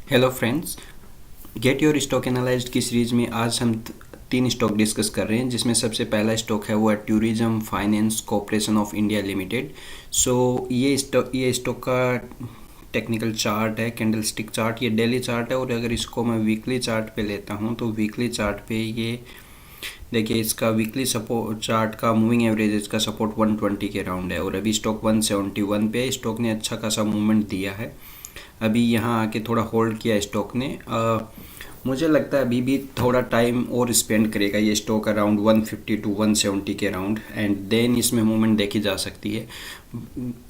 Hello friends, get your stock analysed की series में आज हम तीन स्टॉक डिस्कस कर रहे हैं, जिसमें सबसे पहला स्टॉक है वो है tourism finance corporation of India limited. So ये स्टॉक का टेक्निकल चार्ट है, कैंडलस्टिक चार्ट। ये डेली चार्ट है और अगर इसको मैं वीकली चार्ट पे लेता हूँ तो वीकली चार्ट पे ये देखिए, इसका वीकली सपोर्ट चार्ट का मूविंग एवरेज, इसका सपोर्ट 120 के राउंड है और अभी स्टॉक 171 पे। स्टॉक ने अच्छा खासा मूवमेंट दिया है। अभी यहाँ आके थोड़ा होल्ड किया स्टॉक ने। मुझे लगता है अभी भी थोड़ा टाइम और स्पेंड करेगा ये स्टॉक अराउंड 150 टू 170 के राउंड, एंड देन इसमें मूवमेंट देखी जा सकती है,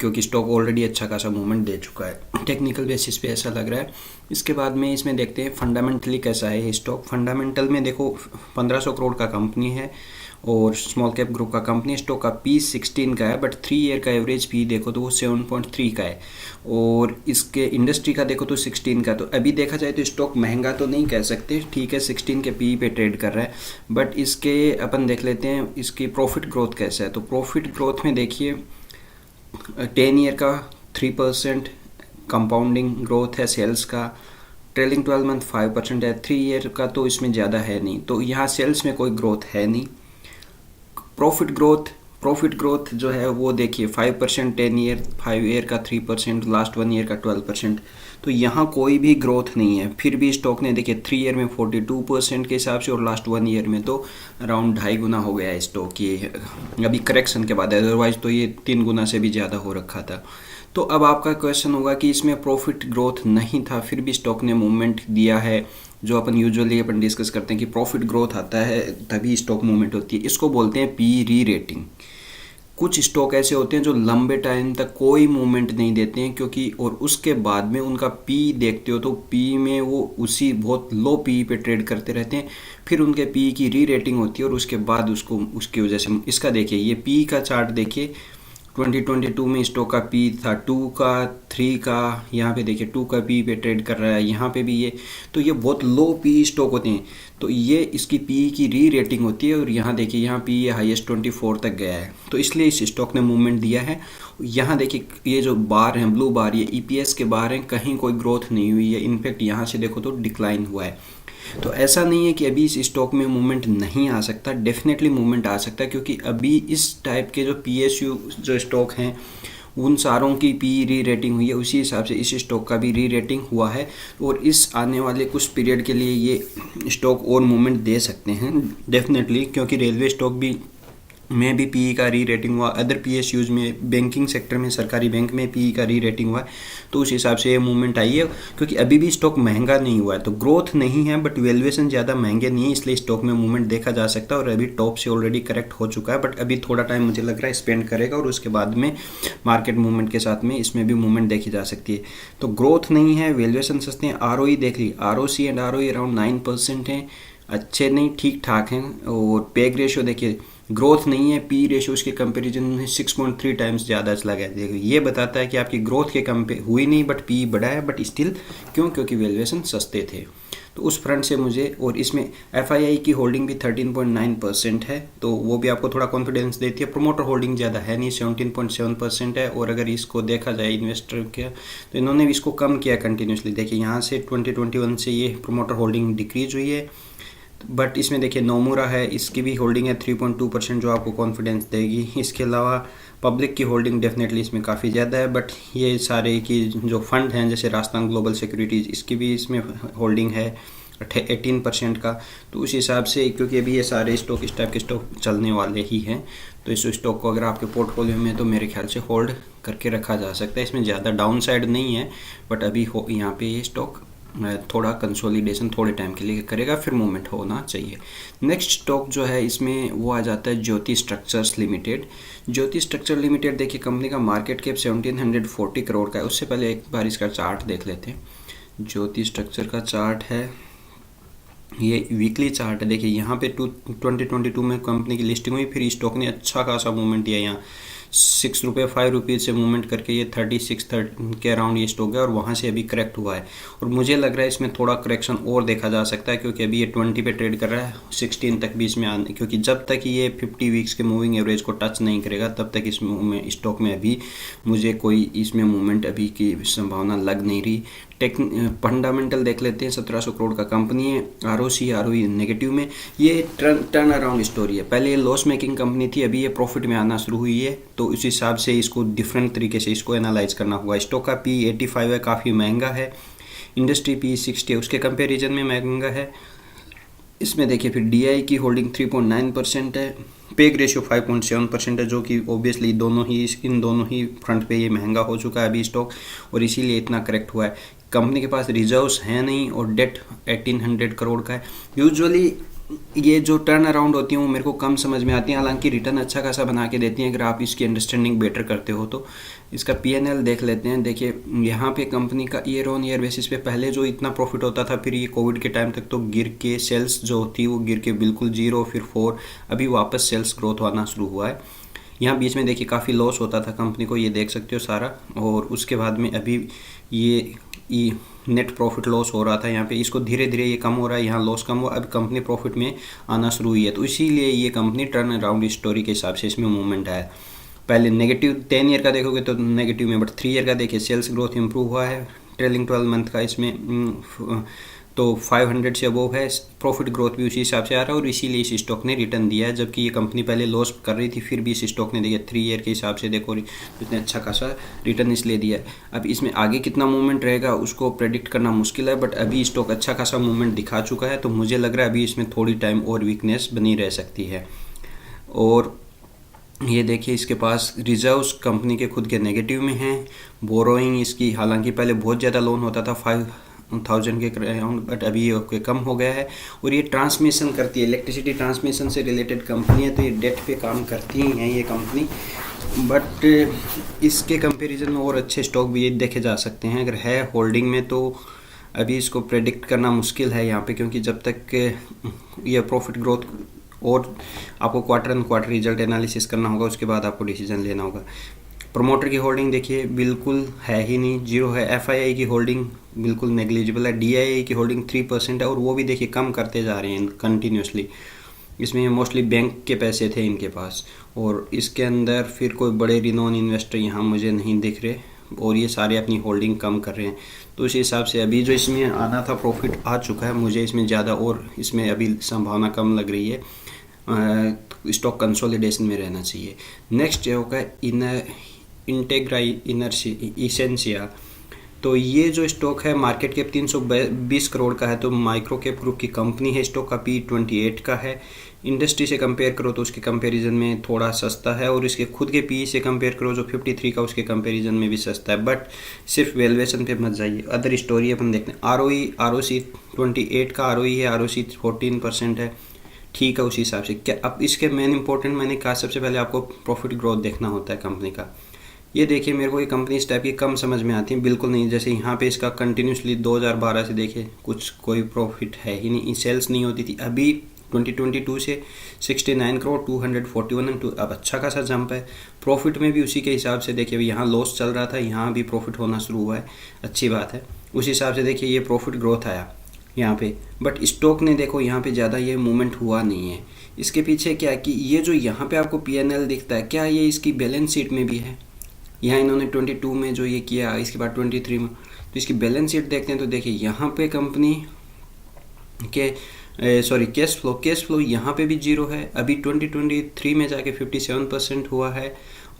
क्योंकि स्टॉक ऑलरेडी अच्छा खासा मूवमेंट दे चुका है। टेक्निकल बेसिस पे ऐसा लग रहा है। इसके बाद में इसमें देखते हैं फंडामेंटली कैसा है ये स्टॉक। फंडामेंटल में देखो, 1500 करोड़ का कंपनी है और स्मॉल कैप ग्रुप का कंपनी। स्टॉक का पी 16 का है, बट 3 ईयर का एवरेज पी देखो तो वो 7.3 का है और इसके इंडस्ट्री का देखो तो 16 का। तो अभी देखा जाए तो स्टॉक महंगा तो नहीं कह सकते, ठीक है, 16 के पी पे ट्रेड कर रहा है। बट इसके अपन देख लेते हैं इसकी प्रॉफिट ग्रोथ कैसा है। तो प्रॉफिट ग्रोथ में देखिए 10 ईयर का 3% कंपाउंडिंग ग्रोथ है सेल्स का। ट्रेलिंग 12 मंथ 5% है। 3 ईयर का तो इसमें ज़्यादा है नहीं, तो यहाँ सेल्स में कोई ग्रोथ है नहीं। प्रॉफिट ग्रोथ जो है वो देखिए 5%, 10 ईयर 5 ईयर का 3%, लास्ट 1 ईयर का 12%। तो यहाँ कोई भी ग्रोथ नहीं है। फिर भी स्टॉक ने देखिए 3 ईयर में 42% के हिसाब से और लास्ट 1 ईयर में तो अराउंड 2.5 गुना हो गया है स्टॉक ये अभी करेक्शन के बाद। अदरवाइज तो ये 3 गुना से भी ज़्यादा हो रखा था। तो अब आपका क्वेश्चन होगा कि इसमें प्रॉफिट ग्रोथ नहीं था, फिर भी स्टॉक ने मूवमेंट दिया है। जो अपन यूजुअली अपन डिस्कस करते हैं कि प्रॉफिट ग्रोथ आता है तभी स्टॉक मूवमेंट होती है, इसको बोलते हैं पी री रेटिंग। कुछ स्टॉक ऐसे होते हैं जो लंबे टाइम तक कोई मूवमेंट नहीं देते हैं, क्योंकि और उसके बाद में उनका पी देखते हो तो पी में वो उसी बहुत लो पी पे ट्रेड करते रहते हैं। फिर उनके पी की री रेटिंग होती है और उसके बाद उसको उसकी वजह से इसका देखिए, ये पी का चार्ट देखिए। 2022 में स्टॉक का पी था 2 का, 3 का। यहाँ पे देखिए 2 का पी पे ट्रेड कर रहा है, यहाँ पे भी ये। तो ये बहुत लो पी स्टॉक होते हैं, तो ये इसकी पी की री रेटिंग होती है। और यहाँ देखिए, यहाँ पी हाईएस्ट 24 तक गया है, तो इसलिए इस स्टॉक ने मूवमेंट दिया है। यहाँ देखिए ये जो बार हैं, ब्लू बार, ये ईपीएस के बार हैं, कहीं कोई ग्रोथ नहीं हुई है। इनफैक्ट यहाँ से देखो तो डिक्लाइन हुआ है। तो ऐसा नहीं है कि अभी इस स्टॉक में मूवमेंट नहीं आ सकता, डेफिनेटली मूवमेंट आ सकता है, क्योंकि अभी इस टाइप के जो पीएसयू जो स्टॉक हैं उन सारों की पी री रेटिंग हुई है, उसी हिसाब से इस स्टॉक का भी री रेटिंग हुआ है। और इस आने वाले कुछ पीरियड के लिए ये स्टॉक और मूवमेंट दे सकते हैं डेफिनेटली, क्योंकि रेलवे स्टॉक भी में भी पीई का री रेटिंग हुआ, अदर पीएसयूज में, बैंकिंग सेक्टर में, सरकारी बैंक में पीई का री रेटिंग हुआ है। तो उस हिसाब से ये मूवमेंट आई है, क्योंकि अभी भी स्टॉक महंगा नहीं हुआ है। तो ग्रोथ नहीं है बट वैल्यूएशन ज़्यादा महंगे नहीं है, इसलिए स्टॉक में मूवमेंट देखा जा सकता है। और अभी टॉप से ऑलरेडी करेक्ट हो चुका है, बट अभी थोड़ा टाइम मुझे लग रहा है स्पेंड करेगा और उसके बाद में मार्केट मूवमेंट के साथ में इसमें भी मूवमेंट देखी जा सकती है। तो ग्रोथ नहीं है, वैल्यूएशन सस्ते हैं। आरओई देख ली, आरओसी एंड आरओई अराउंड 9% है, अच्छे नहीं, ठीक ठाक हैं। और पेग रेशियो देखिए, ग्रोथ नहीं है, पी रेशियो उसके कंपैरिजन में 6.3 टाइम्स ज़्यादा चला गया। देखो ये बताता है कि आपकी ग्रोथ के कंपेयर हुई नहीं बट पी बढ़ा है, बट स्टिल क्यों, क्योंकि वैल्यूएशन सस्ते थे। तो उस फ्रंट से मुझे, और इसमें एफआईआई की होल्डिंग भी 13.9% है, तो वो भी आपको थोड़ा कॉन्फिडेंस देती है। प्रोमोटर होल्डिंग ज़्यादा है नहीं, 17.7% है। और अगर इसको देखा जाए इन्वेस्टर के, तो इन्होंने भी इसको कम किया कंटिन्यूसली। देखिए यहाँ से 2021 से ये प्रोमोटर होल्डिंग डिक्रीज हुई है। बट इसमें देखिए नोमुरा है, इसकी भी होल्डिंग है 3.2%, जो आपको कॉन्फिडेंस देगी। इसके अलावा पब्लिक की होल्डिंग डेफिनेटली इसमें काफ़ी ज़्यादा है, बट ये सारे की जो फंड हैं जैसे राजस्थान ग्लोबल सिक्योरिटीज़, इसकी भी इसमें होल्डिंग है 18% का। तो उस हिसाब से, क्योंकि अभी ये सारे स्टॉक इस टाइप के स्टॉक चलने वाले ही हैं, तो इस स्टॉक को अगर आपके पोर्टफोलियो में तो मेरे ख्याल से होल्ड करके रखा जा सकता है। इसमें ज़्यादा डाउन साइड नहीं है, बट अभी यहाँ पे ये स्टॉक थोड़ा कंसोलिडेशन थोड़े टाइम के लिए करेगा, फिर मूवमेंट होना चाहिए। नेक्स्ट स्टॉक जो है इसमें वो आ जाता है ज्योति स्ट्रक्चर्स लिमिटेड। ज्योति स्ट्रक्चर लिमिटेड देखिए, कंपनी का मार्केट कैप 1740 करोड़ का है। उससे पहले एक बार इसका चार्ट देख लेते हैं। ज्योति स्ट्रक्चर का चार्ट है, ये वीकली चार्ट है। देखिए यहाँ पे 2022 में कंपनी की लिस्टिंग हुई, फिर स्टॉक ने अच्छा खासा मूवमेंट दिया। यहाँ 6 रुपये 5 रुपीज़ से मूवमेंट करके ये 36 के अराउंड ये स्टॉक है और वहाँ से अभी करेक्ट हुआ है। और मुझे लग रहा है इसमें थोड़ा करेक्शन और देखा जा सकता है, क्योंकि अभी ये 20 पे ट्रेड कर रहा है, 16 तक भी इसमें आने, क्योंकि जब तक ये 50 वीक्स के मूविंग एवरेज को टच नहीं करेगा तब तक इसमें स्टॉक में अभी मुझे कोई इसमें मूवमेंट अभी की संभावना लग नहीं रही। फंडामेंटल देख लेते हैं। 1700 करोड़ का कंपनी है, आरओसी आरओई नेगेटिव में। ये टर्न अराउंड स्टोरी है। पहले ये लॉस मेकिंग कंपनी थी, अभी ये प्रॉफिट में आना शुरू हुई है, तो उस हिसाब से इसको डिफरेंट तरीके से इसको एनालाइज करना होगा। स्टॉक का पी 85 है, काफ़ी महंगा है। इंडस्ट्री पी 60 है, उसके कंपेरिजन में महंगा है। इसमें देखिए फिर डीआई की होल्डिंग 3.9% है, पेग रेशियो 5.7% है, जो कि ओबियसली इन दोनों ही फ्रंट पे ये महंगा हो चुका है अभी स्टॉक, और इसीलिए इतना करेक्ट हुआ है। कंपनी के पास रिजर्व्स हैं नहीं और डेट 1800 करोड़ का है। यूजुअली ये जो टर्न अराउंड होती हैं वो मेरे को कम समझ में आती हैं, हालांकि रिटर्न अच्छा खासा बना के देती हैं अगर आप इसकी अंडरस्टैंडिंग बेटर करते हो तो। इसका पीएनएल देख लेते हैं। देखिए यहाँ पे कंपनी का ईयर ऑन ईयर बेसिस पे पहले जो इतना प्रॉफिट होता था, फिर ये कोविड के टाइम तक तो गिर के सेल्स जो थी वो गिर के बिल्कुल 0, फिर 4, अभी वापस सेल्स ग्रोथ आना शुरू हुआ है। यहाँ बीच में देखिए काफ़ी लॉस होता था कंपनी को, ये देख सकते हो सारा, और उसके बाद में अभी ये नेट प्रॉफिट लॉस हो रहा था यहाँ पे, इसको धीरे धीरे ये कम हो रहा है, यहाँ लॉस कम हुआ, अब कंपनी प्रॉफिट में आना शुरू हुई है। तो इसीलिए ये कंपनी टर्न अराउंड स्टोरी के हिसाब से इसमें मूवमेंट आया। पहले नेगेटिव 10 ईयर का देखोगे तो नेगेटिव में, बट 3 ईयर का देखिए सेल्स ग्रोथ इंप्रूव हुआ है। ट्रेलिंग 12 मंथ का इसमें तो 500 से अबोव है, प्रॉफिट ग्रोथ भी उसी हिसाब से आ रहा है, और इसीलिए इस स्टॉक ने रिटर्न दिया है। जबकि ये कंपनी पहले लॉस कर रही थी, फिर भी इस स्टॉक ने देखिए 3 ईयर के हिसाब से देखो इतने अच्छा खासा रिटर्न इसलिए दिया है। अब इसमें आगे कितना मूवमेंट रहेगा उसको प्रेडिक्ट करना मुश्किल है, बट अभी स्टॉक अच्छा खासा मूवमेंट दिखा चुका है, तो मुझे लग रहा है अभी इसमें थोड़ी टाइम और वीकनेस बनी रह सकती है। और ये देखिए इसके पास रिजर्व्स कंपनी के खुद के नेगेटिव में हैं। बोरोइंग इसकी हालांकि पहले बहुत ज़्यादा लोन होता था 5000 के अराउंड, बट अभी ये कम हो गया है। और ये ट्रांसमिशन करती है, इलेक्ट्रिसिटी ट्रांसमिशन से रिलेटेड कंपनी है, तो ये डेट पे काम करती ही हैं ये कंपनी। बट इसके कंपैरिजन में और अच्छे स्टॉक भी ये देखे जा सकते हैं अगर है होल्डिंग में, तो अभी इसको प्रेडिक्ट करना मुश्किल है यहाँ पे, क्योंकि जब तक ये प्रॉफिट ग्रोथ और आपको quarter and quarter result analysis करना होगा, उसके बाद आपको डिसीजन लेना होगा। प्रमोटर की होल्डिंग देखिए बिल्कुल है ही नहीं, 0 है। एफआईआई की होल्डिंग बिल्कुल नेग्लिजिबल है। डीआईआई की होल्डिंग 3% है, और वो भी देखिए कम करते जा रहे हैं कंटिन्यूसली। इसमें मोस्टली बैंक के पैसे थे इनके पास, और इसके अंदर फिर कोई बड़े रिनोन इन्वेस्टर यहाँ मुझे नहीं दिख रहे, और ये सारे अपनी होल्डिंग कम कर रहे हैं। तो उस हिसाब से अभी जो इसमें आना था प्रॉफिट आ चुका है, मुझे इसमें ज़्यादा और इसमें अभी संभावना कम लग रही है। स्टॉक कंसोलिडेशन में रहना चाहिए। नेक्स्ट ये होगा इंटेग्रा इसेंशिया। तो ये जो स्टॉक है मार्केट कैप 320 करोड़ का है, तो माइक्रो कैप ग्रुप की कंपनी है। स्टॉक का पी 28 का है। इंडस्ट्री से कंपेयर करो तो उसके कंपैरिजन में थोड़ा सस्ता है, और इसके खुद के पी से कंपेयर करो जो 53 का, उसके कंपैरिजन में भी सस्ता है। बट सिर्फ वैल्यूएशन पे मत जाइए, अदर स्टोरी अपन देखते हैं। आरओसी 28 का आरओई है, आरओसी 14% है, ठीक है उसी हिसाब से। क्या अब इसके मेन इंपॉर्टेंट मैंने कहा सबसे पहले आपको प्रॉफिट ग्रोथ देखना होता है कंपनी का। ये देखिए मेरे को ये कंपनी इस टाइप की कम समझ में आती है, बिल्कुल नहीं। जैसे यहाँ पे इसका कंटिन्यूसली 2012 से देखिए कोई प्रॉफिट है ही नहीं, सेल्स नहीं होती थी। अभी 2022 से 69 करोड़ 241 एंड अब अच्छा खासा जंप है। प्रॉफिट में भी उसी के हिसाब से देखिए, यहाँ लॉस चल रहा था, यहाँ भी प्रॉफिट होना शुरू हुआ है, अच्छी बात है। उस हिसाब से देखिए ये प्रॉफिट ग्रोथ आया यहाँ पे, बट स्टॉक ने देखो यहाँ पे ज़्यादा ये मूवमेंट हुआ नहीं है। इसके पीछे क्या है कि ये जो यहाँ पे आपको पीएनएल दिखता है, क्या ये इसकी बैलेंस शीट में भी है? यहाँ इन्होंने 22 में जो ये किया, इसके बाद 23 में, तो इसकी बैलेंस शीट देखते हैं तो देखिए यहाँ पे कंपनी के कैश फ्लो यहाँ पे भी 0 है। अभी 2023 में जाके 57% हुआ है।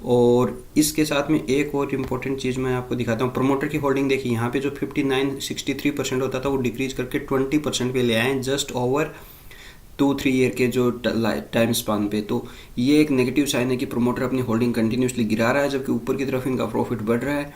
और इसके साथ में एक और इम्पोर्टेंट चीज़ मैं आपको दिखाता हूँ। प्रमोटर की होल्डिंग देखिए, यहाँ पे जो 63% होता था वो डिक्रीज करके 20% पे ले आए, जस्ट ओवर 2-3 ईयर के जो टाइम स्पान पे। तो ये एक नेगेटिव साइन है कि प्रमोटर अपनी होल्डिंग कंटिन्यूसली गिरा रहा है, जबकि ऊपर की तरफ इनका प्रॉफिट बढ़ रहा है।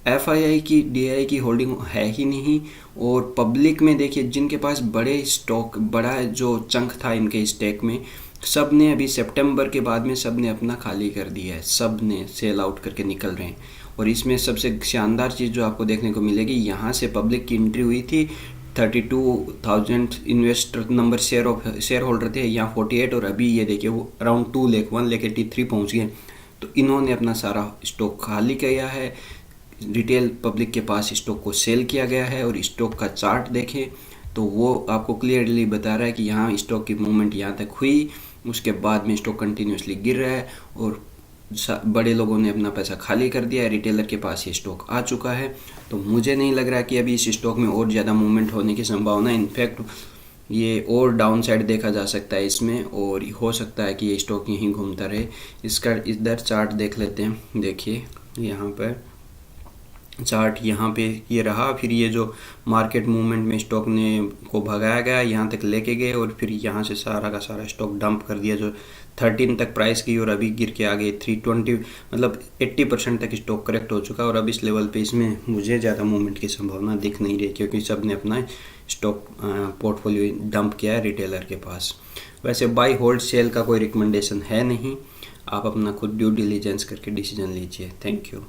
एफआईआई की डीआई की होल्डिंग है ही नहीं। और पब्लिक में देखिए जिनके पास बड़े स्टॉक, बड़ा जो चंक था इनके स्टेक में, सब ने अभी सितंबर के बाद में सब ने अपना खाली कर दिया है, सब ने सेल आउट करके निकल रहे हैं। और इसमें सबसे शानदार चीज़ जो आपको देखने को मिलेगी, यहाँ से पब्लिक की एंट्री हुई थी, 32,000 इन्वेस्टर नंबर शेयर होल्डर थे, यहाँ 48, और अभी ये देखिए वो अराउंड 2 लाख 1,83 पहुँच गए। तो इन्होंने अपना सारा स्टॉक खाली किया है, रिटेल पब्लिक के पास स्टॉक को सेल किया गया है। और स्टॉक का चार्ट देखें तो वो आपको क्लियरली बता रहा है कि यहाँ स्टॉक की मूवमेंट यहाँ तक हुई, उसके बाद में स्टॉक कंटिन्यूसली गिर रहा है। और बड़े लोगों ने अपना पैसा खाली कर दिया है, रिटेलर के पास ये स्टॉक आ चुका है। तो मुझे नहीं लग रहा कि अभी इस स्टॉक में और ज़्यादा मूवमेंट होने की संभावना है। इनफैक्ट ये और डाउन साइड देखा जा सकता है इसमें, और हो सकता है कि ये स्टॉक यहीं घूमता रहे। इसका इधर चार्ट देख लेते हैं। देखिए यहाँ पर चार्ट यहाँ पे ये रहा, फिर ये जो मार्केट मूवमेंट में स्टॉक ने को भगाया गया, यहाँ तक लेके गए और फिर यहाँ से सारा का सारा स्टॉक डंप कर दिया, जो 13 तक प्राइस की, और अभी गिर के आ गए 320, मतलब 80% तक स्टॉक करेक्ट हो चुका है। और अब इस लेवल पे इसमें मुझे ज़्यादा मूवमेंट की संभावना दिख नहीं रही, क्योंकि सब ने अपना स्टॉक पोर्टफोलियो डंप किया है रिटेलर के पास। वैसे बाई होल्ड सेल का कोई रिकमेंडेशन है नहीं, आप अपना खुद ड्यू डिलीजेंस करके डिसीजन लीजिए। Thank you.